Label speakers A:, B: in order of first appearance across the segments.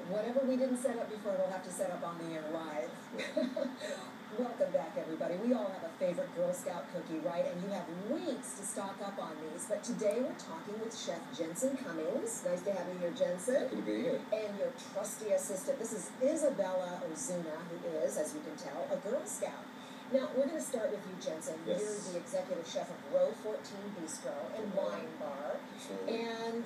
A: Whatever we didn't set up before, we'll have to set up on the air live. Welcome back, everybody. We all have a favorite Girl Scout cookie, right? And you have weeks to stock up on these. But today we're talking with Chef Jensen Cummings. Nice to have you here, Jensen.
B: Happy to be here. And
A: your trusty assistant. This is Isabella Ozuna, who is, as you can tell, a Girl Scout. Now, we're going to start with you, Jensen.
B: Yes.
A: You're the executive chef of Row 14 Bistro and Wine Bar.
B: Absolutely.
A: And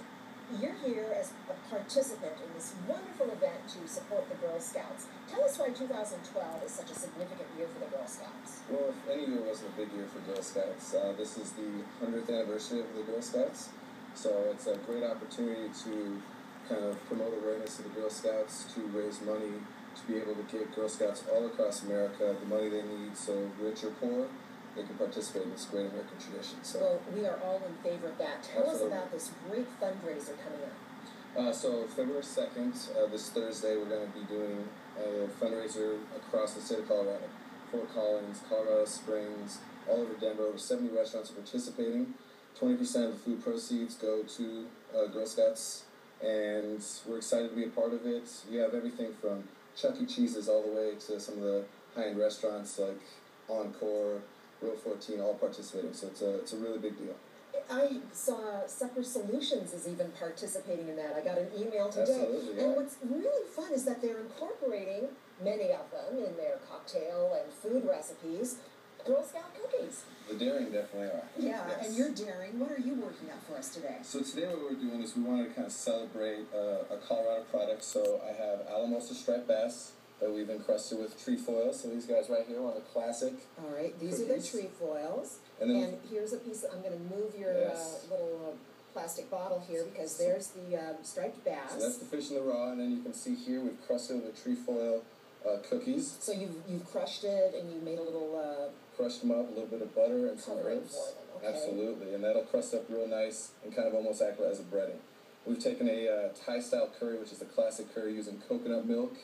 A: you're here as a participant in this wonderful event to support the Girl Scouts. Tell us why 2012 is such a significant year for the Girl Scouts.
B: Well, if any year wasn't a big year for Girl Scouts, this is the 100th anniversary of the Girl Scouts. So it's a great opportunity to kind of promote awareness of the Girl Scouts, to raise money, to be able to give Girl Scouts all across America the money they need, so rich or poor, they can participate in this great American tradition. So,
A: well, we are all in favor of that. Tell us about this great fundraiser coming up.
B: So February 2nd, this Thursday, we're going to be doing a fundraiser across the state of Colorado. Fort Collins, Colorado Springs, all over Denver. Over 70 restaurants are participating. 20% of the food proceeds go to Girl Scouts, and we're excited to be a part of it. We have everything from Chuck E. Cheese's all the way to some of the high-end restaurants like Encore, Row 14, all participating, so it's a really big deal.
A: I saw Supper Solutions is even participating in that. I got an email today.
B: Absolutely, yeah.
A: And what's really fun is that they're incorporating many of them in their cocktail and food recipes. Girl Scout cookies.
B: The daring definitely are.
A: Yeah,
B: yes.
A: And you're daring. What are you working up for us today?
B: So today what we're doing is we wanted to kind of celebrate a Colorado product. So I have Alamosa striped bass that we've encrusted with trefoil. So these guys right here are the classic.
A: All right, these
B: cookies.
A: are the trefoils. And here's a piece. I'm going to move your little plastic bottle here because there's the striped bass.
B: So that's the fish in the raw, and then you can see here we've crusted it with trefoil cookies.
A: So you've crushed it and you made a little.
B: Crushed them up, a little bit of butter and some herbs.
A: Okay.
B: Absolutely, and that'll crust up real nice and kind of almost act as a breading. We've taken a Thai-style curry, which is a classic curry using coconut milk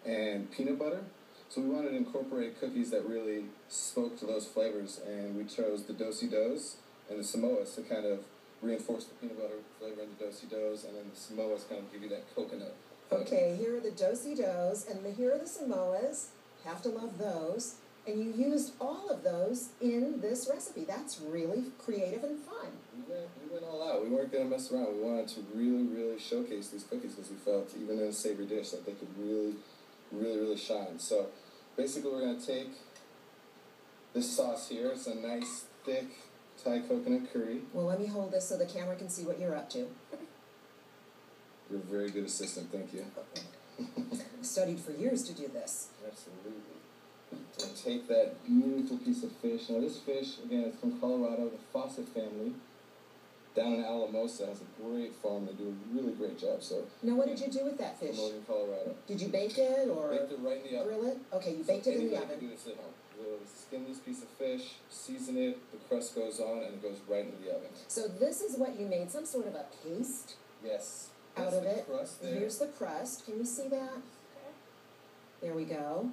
B: and peanut butter. So we wanted to incorporate cookies that really spoke to those flavors, and we chose the do-si-dos and the Samoas to kind of reinforce the peanut butter flavor in the do-si-dos, and then the Samoas kind of give you that coconut flavor.
A: Okay, here are the do-si-dos, and here are the Samoas. Have to love those. And you used all of those in this recipe. That's really creative and fun.
B: We went all out. We weren't going to mess around. We wanted to really, really showcase these cookies because we felt, even in a savory dish, that they could really, really, really shine. So basically we're going to take this sauce here. It's a nice, thick Thai coconut curry.
A: Well, let me hold this so the camera can see what you're up to.
B: You're a very good assistant. Thank you.
A: Studied for years to do this.
B: Absolutely. So take that beautiful piece of fish. Now this fish, again, it's from Colorado, the Fawcett family. Down in Alamosa has a great farm. They do a really great job. So
A: now, what did you do with that fish?
B: Promoting Colorado.
A: Did you bake it or
B: baked it right in the oven?
A: Grill it? Okay, you baked it in the oven.
B: Do this at home. We'll skin this piece of fish, season it, the crust goes on, and it goes right into the oven.
A: So this is what you made, some sort of a paste?
B: Yes.
A: Out of it.
B: Crust there.
A: Here's the crust. Can you see that? There we go.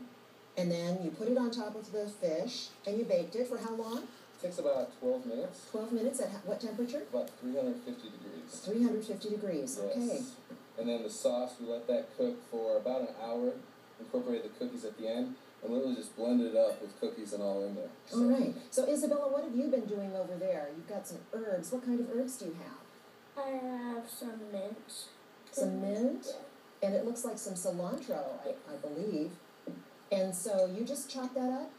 A: And then you put it on top of the fish, and you baked it for how long?
B: It takes about 12 minutes.
A: 12 minutes at what temperature?
B: About 350 degrees.
A: 350 degrees,
B: yes.
A: Okay.
B: And then the sauce, we let that cook for about an hour, incorporate the cookies at the end, and literally just blend it up with cookies and all in there. So.
A: All right. So, Isabella, what have you been doing over there? You've got some herbs. What kind of herbs do you have?
C: I have some mint.
A: Some mint?
C: Yeah.
A: And it looks like some cilantro, I believe. And so you just chop that up?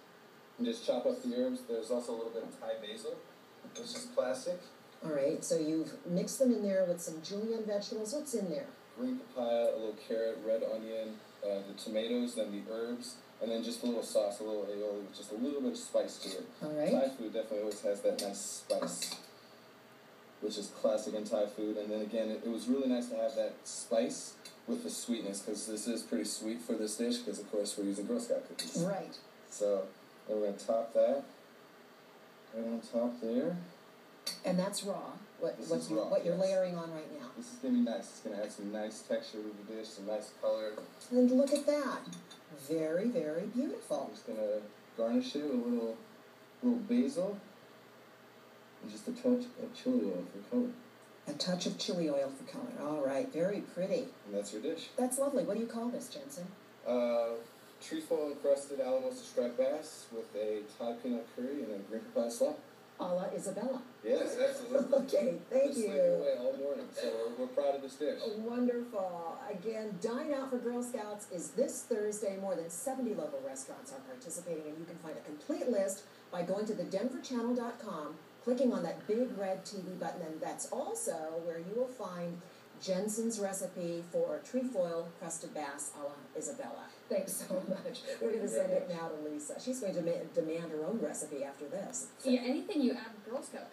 B: And just chop up the herbs. There's also a little bit of Thai basil, which is classic.
A: All right, so you've mixed them in there with some julienne vegetables. What's in there?
B: Green papaya, a little carrot, red onion, the tomatoes, then the herbs, and then just a little sauce, a little aioli with just a little bit of spice to it.
A: All right.
B: Thai food definitely always has that nice spice, which is classic in Thai food. And then again, it was really nice to have that spice with the sweetness, because this is pretty sweet for this dish, because of course we're using Girl Scout cookies.
A: Right.
B: So then we're going to top that right on top there.
A: And that's raw. What you're
B: yes.
A: layering on right now.
B: This is going to be nice. It's going to add some nice texture to the dish, some nice color.
A: And look at that. Very, very beautiful.
B: I'm just going to garnish it with a little basil and just a touch of chili oil for color.
A: A touch of chili oil for color. All right, very pretty.
B: And that's your dish.
A: That's lovely. What do you call this, Jensen?
B: Trefoil encrusted Alamosa striped bass with a Thai peanut curry and a green papaya slaw.
A: A la Isabella.
B: Yes, absolutely.
A: Okay, thank you.
B: Away all morning, so we're proud of this dish.
A: Wonderful. Again, Dine Out for Girl Scouts is this Thursday. More than 70 local restaurants are participating, and you can find a complete list by going to thedenverchannel.com, clicking on that big red TV button, and that's also where you will find Jensen's recipe for trefoil crusted bass a la Isabella. Thanks so much. We're going to send it now to Lisa. She's going to demand her own recipe after this.
D: Yeah, anything you add Girl Scout